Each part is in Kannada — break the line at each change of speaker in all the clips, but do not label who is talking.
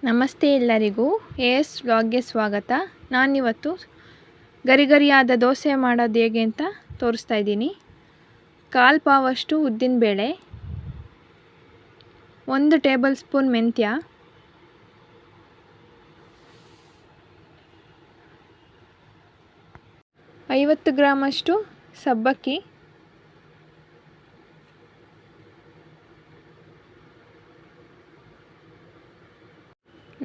ನಮಸ್ತೆ ಎಲ್ಲರಿಗೂ ಎಸ್ ವ್ಲಾಗ್ಗೆ ಸ್ವಾಗತ. ನಾನಿವತ್ತು ಗರಿಗರಿಯಾದ ದೋಸೆ ಮಾಡೋದು ಹೇಗೆ ಅಂತ ತೋರಿಸ್ತಾ ಇದ್ದೀನಿ. 1/4 ಪಾವಷ್ಟು ಉದ್ದಿನಬೇಳೆ, 1 ಟೇಬಲ್ ಸ್ಪೂನ್ ಮೆಂತ್ಯ, 50 ಗ್ರಾಮಷ್ಟು ಸಬ್ಬಕ್ಕಿ,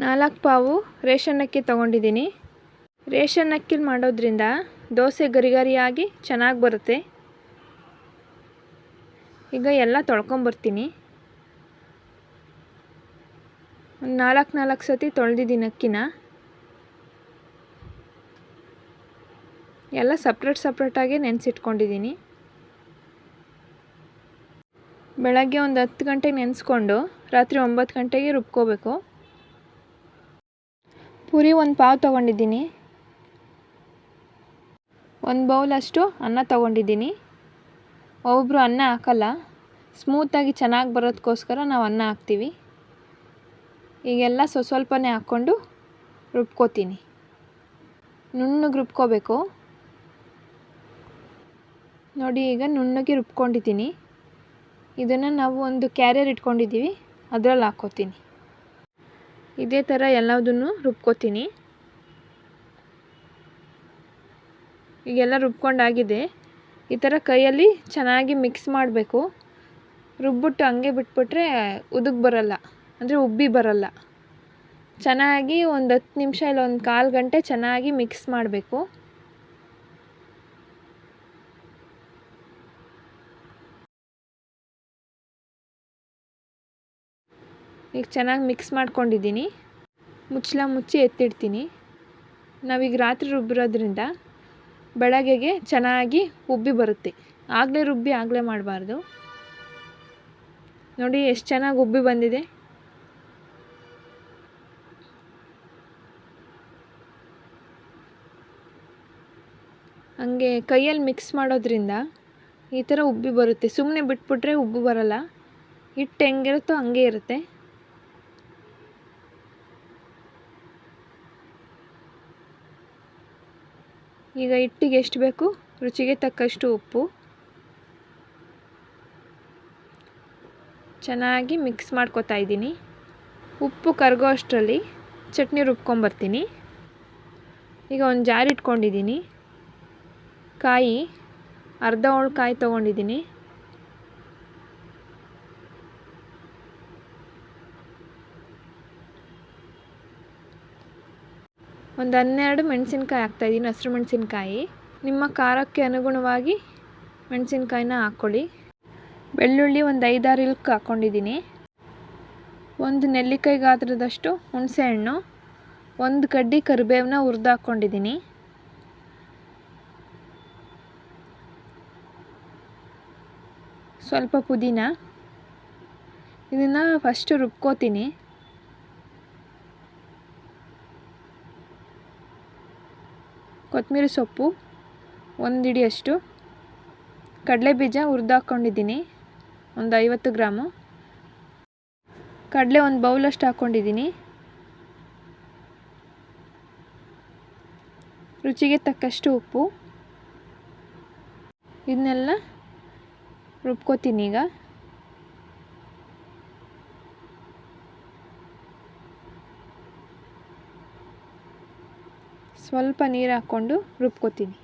4 ಪಾವು ರೇಷನ್ ಅಕ್ಕಿ ತೊಗೊಂಡಿದ್ದೀನಿ. ರೇಷನ್ ಅಕ್ಕಿಲಿ ಮಾಡೋದ್ರಿಂದ ದೋಸೆ ಗರಿಗರಿಯಾಗಿ ಚೆನ್ನಾಗಿ ಬರುತ್ತೆ. ಈಗ ಎಲ್ಲ ತೊಳ್ಕೊಂಬರ್ತೀನಿ. ಒಂದು 4 ಸತಿ ತೊಳೆದಿದ್ದೀನಿ ಅಕ್ಕಿನ. ಎಲ್ಲ ಸಪ್ರೇಟಾಗಿ ನೆನೆಸಿಟ್ಕೊಂಡಿದ್ದೀನಿ. ಬೆಳಗ್ಗೆ ಒಂದು 10 ಗಂಟೆಗೆ ನೆನೆಸ್ಕೊಂಡು ರಾತ್ರಿ 9 ಗಂಟೆಗೆ ರುಬ್ಕೋಬೇಕು. ಪೂರಿ 1 ಪಾವು ತೊಗೊಂಡಿದ್ದೀನಿ. 1 ಬೌಲಷ್ಟು ಅನ್ನ ತೊಗೊಂಡಿದ್ದೀನಿ. ಒಬ್ಬರು ಅನ್ನ ಹಾಕಲ್ಲ, ಸ್ಮೂತಾಗಿ ಚೆನ್ನಾಗಿ ಬರೋದಕ್ಕೋಸ್ಕರ ನಾವು ಅನ್ನ ಹಾಕ್ತೀವಿ. ಈಗೆಲ್ಲ ಸ್ವಲ್ಪನೇ ಹಾಕ್ಕೊಂಡು ರುಬ್ಕೋತೀನಿ. ನುಣ್ಣಗೆ ರುಬ್ಕೋಬೇಕು. ನೋಡಿ, ಈಗ ನುಣ್ಣಗೆ ರುಬ್ಕೊಂಡಿದ್ದೀನಿ. ಇದನ್ನು ನಾವು ಒಂದು ಕ್ಯಾರಿಯರ್ ಇಟ್ಕೊಂಡಿದ್ದೀವಿ, ಅದರಲ್ಲಿ ಹಾಕ್ಕೋತೀನಿ. ಇದೇ ಥರ ಎಲ್ಲದನ್ನು ರುಬ್ಕೋತೀನಿ. ಈಗೆಲ್ಲ ರುಬ್ಕೊಂಡಾಗಿದೆ. ಈ ಥರ ಕೈಯಲ್ಲಿ ಚೆನ್ನಾಗಿ ಮಿಕ್ಸ್ ಮಾಡಬೇಕು. ರುಬ್ಬಿಟ್ಟು ಹಂಗೆ ಬಿಟ್ಬಿಟ್ರೆ ಉದುಗ್ ಬರಲ್ಲ, ಅಂದರೆ ಉಬ್ಬಿ ಬರಲ್ಲ. ಚೆನ್ನಾಗಿ ಒಂದು 10 ನಿಮಿಷ ಇಲ್ಲ ಒಂದು 1/4 ಗಂಟೆ ಚೆನ್ನಾಗಿ ಮಿಕ್ಸ್ ಮಾಡಬೇಕು. ಈಗ ಚೆನ್ನಾಗಿ ಮಿಕ್ಸ್ ಮಾಡ್ಕೊಂಡಿದ್ದೀನಿ. ಮುಚ್ಚಳ ಮುಚ್ಚಿ ಎತ್ತಿಡ್ತೀನಿ. ನಾವೀಗ ರಾತ್ರಿ ರುಬ್ಬಿರೋದ್ರಿಂದ ಬೆಳಗ್ಗೆಗೆ ಚೆನ್ನಾಗಿ ಉಬ್ಬಿ ಬರುತ್ತೆ. ಆಗಲೇ ಮಾಡಬಾರ್ದು. ನೋಡಿ ಎಷ್ಟು ಚೆನ್ನಾಗಿ ಉಬ್ಬಿ ಬಂದಿದೆ. ಹಂಗೆ ಕೈಯಲ್ಲಿ ಮಿಕ್ಸ್ ಮಾಡೋದ್ರಿಂದ ಈ ಥರ ಉಬ್ಬಿ ಬರುತ್ತೆ. ಸುಮ್ಮನೆ ಬಿಟ್ಬಿಟ್ರೆ ಉಬ್ಬು ಬರಲ್ಲ. ಹಿಟ್ಟು ಹೆಂಗಿರುತ್ತೋ ಹಂಗೆ ಇರುತ್ತೆ. ಈಗ ಹಿಟ್ಟಿಗೆ ಎಷ್ಟು ಬೇಕು ರುಚಿಗೆ ತಕ್ಕಷ್ಟು ಉಪ್ಪು. ಚೆನ್ನಾಗಿ ಮಿಕ್ಸ್ ಮಾಡ್ಕೊತಾ ಇದ್ದೀನಿ. ಉಪ್ಪು ಕರಗೋ ಅಷ್ಟರಲ್ಲಿ ಚಟ್ನಿ ರುಬ್ಕೊಂಬರ್ತೀನಿ. ಈಗ ಒಂದು ಜಾರ್ ಇಟ್ಕೊಂಡಿದ್ದೀನಿ. ಕಾಯಿ ಅರ್ಧ ಹೋಳು ಕಾಯಿ ತೊಗೊಂಡಿದ್ದೀನಿ. ಒಂದು 12 ಮೆಣಸಿನ್ಕಾಯಿ ಹಾಕ್ತಾಯಿದ್ದೀನಿ, ಹಸಿರು ಮೆಣಸಿನ್ಕಾಯಿ. ನಿಮ್ಮ ಖಾರಕ್ಕೆ ಅನುಗುಣವಾಗಿ ಮೆಣಸಿನ್ಕಾಯಿನ ಹಾಕ್ಕೊಳ್ಳಿ. ಬೆಳ್ಳುಳ್ಳಿ ಒಂದು 5-6 ಇಲ್ಕ್ ಹಾಕ್ಕೊಂಡಿದ್ದೀನಿ. 1 ನೆಲ್ಲಿಕಾಯಿ ಗಾತ್ರದಷ್ಟು ಹುಣಸೆಹಣ್ಣು, 1 ಕಡ್ಡಿ ಕರಿಬೇವನ್ನ ಹುರಿದು ಹಾಕ್ಕೊಂಡಿದ್ದೀನಿ. ಸ್ವಲ್ಪ ಪುದೀನ. ಇದನ್ನು ಫಸ್ಟು ರುಬ್ಕೋತೀನಿ. ಕೊತ್ತಂಬರಿ ಸೊಪ್ಪು 1 ಹಿಡಿಯಷ್ಟು, ಕಡಲೆ ಬೀಜ ಹುರಿದು ಹಾಕ್ಕೊಂಡಿದ್ದೀನಿ ಒಂದು 50 ಗ್ರಾಮು. ಕಡಲೆ 1 ಬೌಲಷ್ಟು ಹಾಕ್ಕೊಂಡಿದ್ದೀನಿ. ರುಚಿಗೆ ತಕ್ಕಷ್ಟು ಉಪ್ಪು. ಇದನ್ನೆಲ್ಲ ರುಬ್ಕೋತೀನಿ. ಈಗ ಸ್ವಲ್ಪ ನೀರು ಹಾಕ್ಕೊಂಡು ರುಬ್ಕೋತೀನಿ.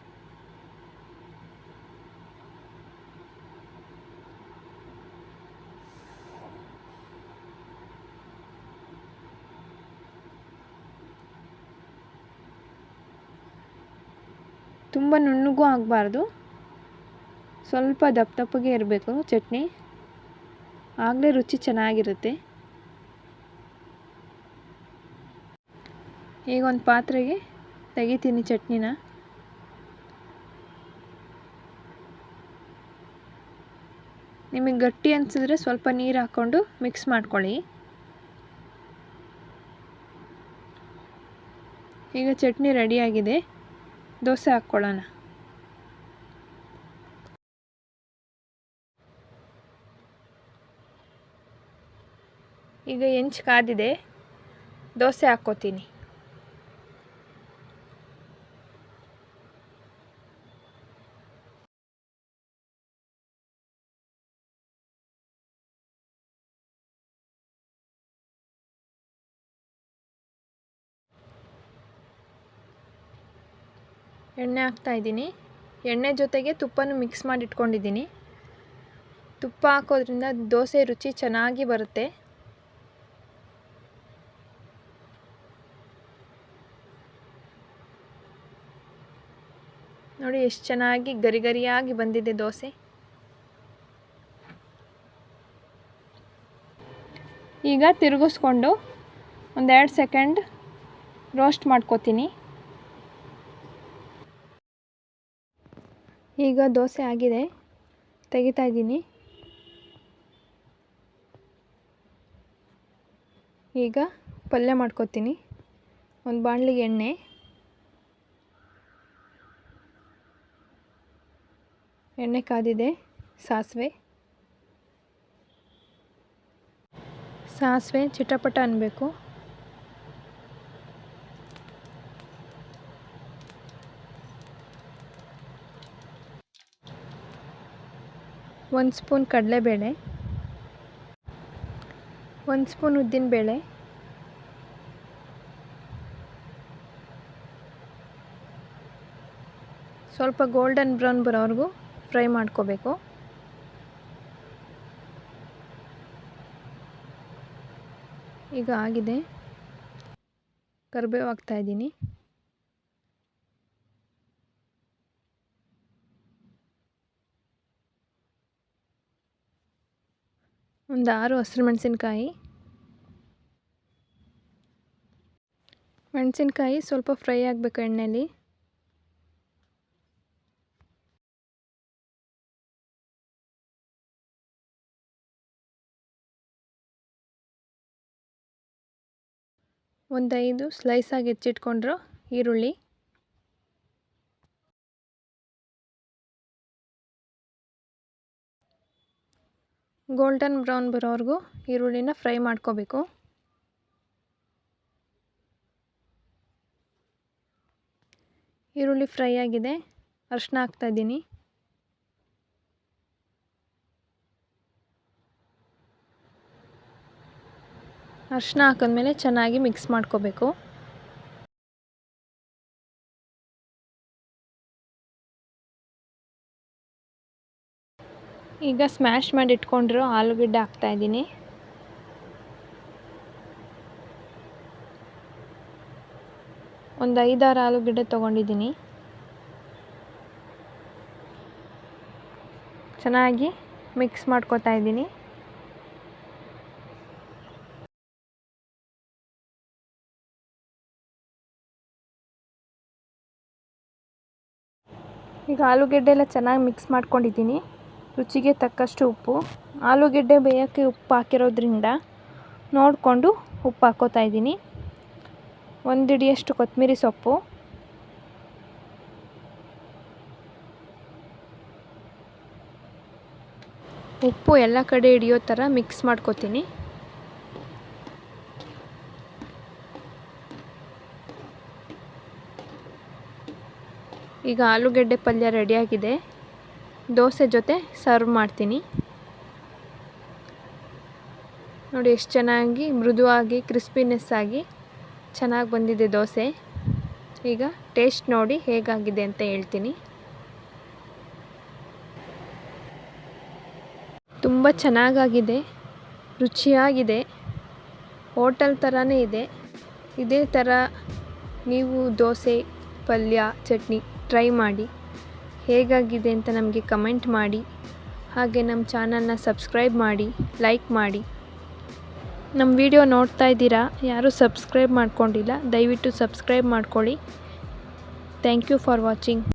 ತುಂಬ ನುಣ್ಣಗೂ ಆಗಬಾರ್ದು, ಸ್ವಲ್ಪ ದಪ್ಪಗೆ ಇರಬೇಕು ಚಟ್ನಿ. ಆಗಲೇ ರುಚಿ ಚೆನ್ನಾಗಿರುತ್ತೆ. ಈಗ ಒಂದು ಪಾತ್ರೆಗೆ ತೆಗಿತೀನಿ ಚಟ್ನಿನ. ನಿಮಗೆ ಗಟ್ಟಿ ಅನಿಸಿದ್ರೆ ಸ್ವಲ್ಪ ನೀರು ಹಾಕ್ಕೊಂಡು ಮಿಕ್ಸ್ ಮಾಡ್ಕೊಳ್ಳಿ. ಈಗ ಚಟ್ನಿ ರೆಡಿಯಾಗಿದೆ. ದೋಸೆ ಹಾಕ್ಕೊಳ್ಳೋಣ. ಈಗ ಹೆಂಚು ಕಾದಿದೆ. ದೋಸೆ ಹಾಕ್ಕೋತೀನಿ. ಎಣ್ಣೆ ಹಾಕ್ತಾಯಿದ್ದೀನಿ. ಎಣ್ಣೆ ಜೊತೆಗೆ ತುಪ್ಪನೂ ಮಿಕ್ಸ್ ಮಾಡಿ ಇಟ್ಕೊಂಡಿದ್ದೀನಿ. ತುಪ್ಪ ಹಾಕೋದ್ರಿಂದ ದೋಸೆ ರುಚಿ ಚೆನ್ನಾಗಿ ಬರುತ್ತೆ. ನೋಡಿ ಎಷ್ಟು ಚೆನ್ನಾಗಿ ಗರಿ ಗರಿಯಾಗಿ ಬಂದಿದೆ ದೋಸೆ. ಈಗ ತಿರುಗಿಸ್ಕೊಂಡು 1-2 ಸೆಕೆಂಡ್ ರೋಸ್ಟ್ ಮಾಡ್ಕೋತೀನಿ. ಈಗ ದೋಸೆ ಆಗಿದೆ, ತೆಗಿತಾ ಇದ್ದೀನಿ. ಈಗ ಪಲ್ಯ ಮಾಡ್ಕೋತೀನಿ. ಒಂದು ಬಾಣಲಿಗೆ ಎಣ್ಣೆ ಕಾದಿದೆ. ಸಾಸಿವೆ ಚಿಟಪಟ ಅನ್ನಬೇಕು. ಒಂದು ಸ್ಪೂನ್ ಕಡಲೆಬೇಳೆ, 1 ಸ್ಪೂನ್ ಉದ್ದಿನಬೇಳೆ, ಸ್ವಲ್ಪ ಗೋಲ್ಡನ್ ಬ್ರೌನ್ ಬರೋವರೆಗೂ ಫ್ರೈ ಮಾಡ್ಕೋಬೇಕು. ಈಗ ಆಗಿದೆ. ಕರಿಬೇವು ಹಾಕ್ತಾಯಿದ್ದೀನಿ. ಒಂದು 6 ಹಸಿರು ಮೆಣಸಿನ್ಕಾಯಿ ಸ್ವಲ್ಪ ಫ್ರೈ ಆಗಬೇಕು ಎಣ್ಣೆಯಲ್ಲಿ. ಒಂದು 5 ಸ್ಲೈಸಾಗಿ ಹೆಚ್ಚಿಟ್ಕೊಂಡ್ರು ಈರುಳ್ಳಿ, ಗೋಲ್ಡನ್ ಬ್ರೌನ್ ಬರೋವರೆಗೂ ಈರುಳ್ಳಿನ ಫ್ರೈ ಮಾಡ್ಕೋಬೇಕು. ಈರುಳ್ಳಿ ಫ್ರೈ ಆಗಿದೆ. ಅರಿಶಿನ ಹಾಕ್ತಾಯಿದ್ದೀನಿ. ಅರಿಶಿನ ಹಾಕಿದ್ಮೇಲೆ ಚೆನ್ನಾಗಿ ಮಿಕ್ಸ್ ಮಾಡ್ಕೋಬೇಕು. ಈಗ ಸ್ಮ್ಯಾಶ್ ಮಾಡಿ ಇಟ್ಕೊಂಡಿರೋ ಆಲೂಗಡ್ಡೆ ಹಾಕ್ತಾಯಿದ್ದೀನಿ. ಒಂದು 5-6 ಆಲೂಗಡ್ಡೆ ತೊಗೊಂಡಿದ್ದೀನಿ. ಚೆನ್ನಾಗಿ ಮಿಕ್ಸ್ ಮಾಡ್ಕೊತಾ ಇದ್ದೀನಿ. ಈಗ ಆಲೂಗೆಡ್ಡೆ ಎಲ್ಲ ಚೆನ್ನಾಗಿ ಮಿಕ್ಸ್ ಮಾಡ್ಕೊಂಡಿದ್ದೀನಿ. ರುಚಿಗೆ ತಕ್ಕಷ್ಟು ಉಪ್ಪು. ಆಲೂಗೆಡ್ಡೆ ಬೇಯೋಕ್ಕೆ ಉಪ್ಪು ಹಾಕಿರೋದ್ರಿಂದ ನೋಡಿಕೊಂಡು ಉಪ್ಪು ಹಾಕ್ಕೋತಾ ಇದ್ದೀನಿ. 1 ಹಿಡಿಯಷ್ಟು ಕೊತ್ತಂಬರಿ ಸೊಪ್ಪು, ಉಪ್ಪು ಎಲ್ಲ ಕಡೆ ಹಿಡಿಯೋ ಥರ ಮಿಕ್ಸ್ ಮಾಡ್ಕೋತೀನಿ. ಈಗ ಆಲೂಗೆಡ್ಡೆ ಪಲ್ಯ ರೆಡಿಯಾಗಿದೆ. ದೋಸೆ ಜೊತೆ ಸರ್ವ್ ಮಾಡ್ತೀನಿ. ನೋಡಿ ಎಷ್ಟು ಚೆನ್ನಾಗಿ ಮೃದುವಾಗಿ ಕ್ರಿಸ್ಪಿನೆಸ್ ಆಗಿ ಚೆನ್ನಾಗಿ ಬಂದಿದೆ ದೋಸೆ. ಈಗ ಟೇಸ್ಟ್ ನೋಡಿ ಹೇಗಾಗಿದೆ ಅಂತ ಹೇಳ್ತೀನಿ. ತುಂಬ ಚೆನ್ನಾಗಾಗಿದೆ, ರುಚಿಯಾಗಿದೆ, ಹೋಟೆಲ್ ಥರನೇ ಇದೆ. ಇದೇ ಥರ ನೀವು ದೋಸೆ, ಪಲ್ಯ, ಚಟ್ನಿ ಟ್ರೈ ಮಾಡಿ. ಹೇಗಾಗಿದೆ ಅಂತ ನಮಗೆ ಕಮೆಂಟ್ ಮಾಡಿ. ಹಾಗೆ ನಮ್ಮ ಚಾನಲ್ನ ಸಬ್ಸ್ಕ್ರೈಬ್ ಮಾಡಿ, ಲೈಕ್ ಮಾಡಿ. ನಮ್ಮ ವಿಡಿಯೋ ನೋಡ್ತಾ ಇದ್ದೀರಾ, ಯಾರೂ ಸಬ್ಸ್ಕ್ರೈಬ್ ಮಾಡ್ಕೊಂಡಿಲ್ಲ, ದಯವಿಟ್ಟು ಸಬ್ಸ್ಕ್ರೈಬ್ ಮಾಡ್ಕೊಳ್ಳಿ. Thank you for watching.